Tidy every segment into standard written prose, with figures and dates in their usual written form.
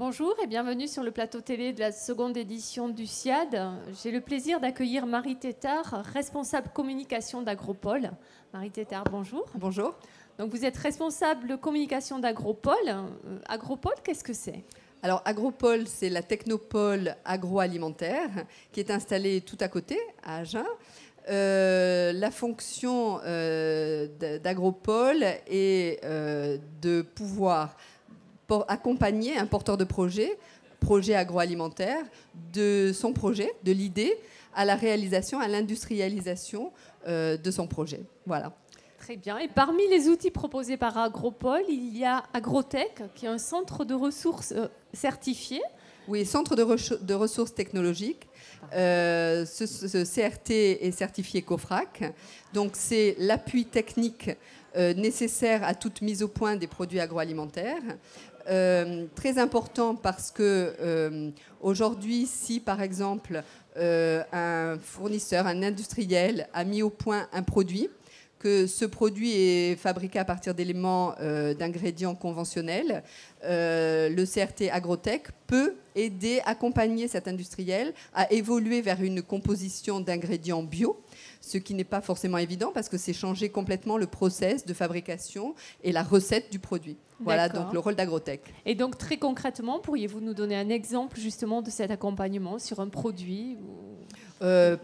Bonjour et bienvenue sur le plateau télé de la seconde édition du SIAD. J'ai le plaisir d'accueillir Marie Tétart, responsable communication d'Agropole. Marie Tétart, bonjour. Bonjour. Donc vous êtes responsable communication d'Agropole. Agropole, qu'est-ce que c'est ? Alors Agropole, c'est la technopole agroalimentaire qui est installée tout à côté, à Agen. La fonction d'Agropole est de pouvoir accompagner un porteur de projet agroalimentaire, de son projet, de l'idée, à la réalisation, à l'industrialisation de son projet. Voilà. Très bien. Et parmi les outils proposés par Agropole, il y a Agrotech, qui est un centre de ressources certifié. Oui, centre de ressources technologiques. Ce CRT est certifié COFRAC. Donc, c'est l'appui technique nécessaire à toute mise au point des produits agroalimentaires. Très important parce que aujourd'hui, si par exemple un fournisseur, un industriel a mis au point un produit, que ce produit est fabriqué à partir d'éléments d'ingrédients conventionnels, le CRT Agrotech peut aider, accompagner cet industriel à évoluer vers une composition d'ingrédients bio, ce qui n'est pas forcément évident parce que c'est changer complètement le process de fabrication et la recette du produit. Voilà donc le rôle d'Agrotech. Et donc très concrètement, pourriez-vous nous donner un exemple justement de cet accompagnement sur un produit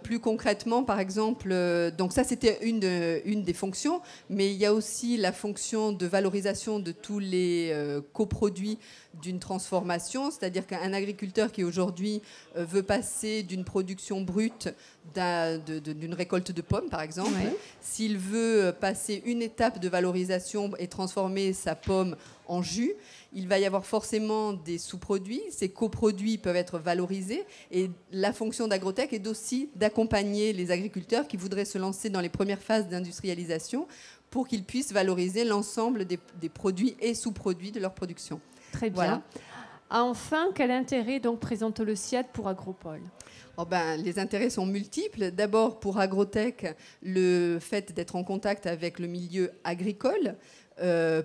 plus concrètement, par exemple, donc ça c'était une des fonctions, mais il y a aussi la fonction de valorisation de tous les coproduits d'une transformation, c'est-à-dire qu'un agriculteur qui aujourd'hui veut passer d'une production brute d'une récolte de pommes, par exemple, ouais. S'il veut passer une étape de valorisation et transformer sa pomme en jus, il va y avoir forcément des sous-produits. Ces coproduits peuvent être valorisés. Et la fonction d'Agrotech est aussi d'accompagner les agriculteurs qui voudraient se lancer dans les premières phases d'industrialisation pour qu'ils puissent valoriser l'ensemble des produits et sous-produits de leur production. Très bien. Voilà. Enfin, quel intérêt donc présente le SIAD pour Agropole ? Les intérêts sont multiples. D'abord, pour Agrotech, le fait d'être en contact avec le milieu agricole,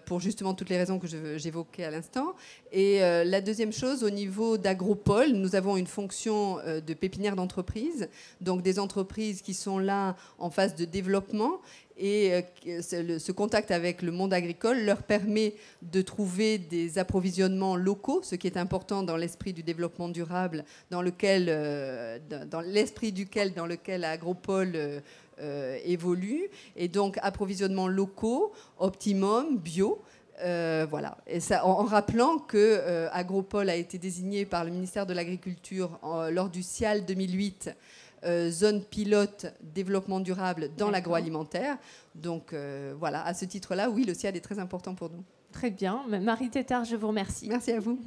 pour justement toutes les raisons que j'évoquais à l'instant. Et la deuxième chose, au niveau d'Agropole, nous avons une fonction de pépinière d'entreprise, donc des entreprises qui sont là en phase de développement. Et ce contact avec le monde agricole leur permet de trouver des approvisionnements locaux, ce qui est important dans l'esprit du développement durable, dans lequel Agropole évolue. Et donc, approvisionnements locaux, optimum, bio. Voilà. Et ça, en rappelant que Agropole a été désigné par le ministère de l'Agriculture lors du SIAL 2008 zone pilote développement durable dans l'agroalimentaire. Donc voilà, à ce titre-là, oui, le SIAD est très important pour nous. Très bien. Marie Tétart, je vous remercie. Merci à vous.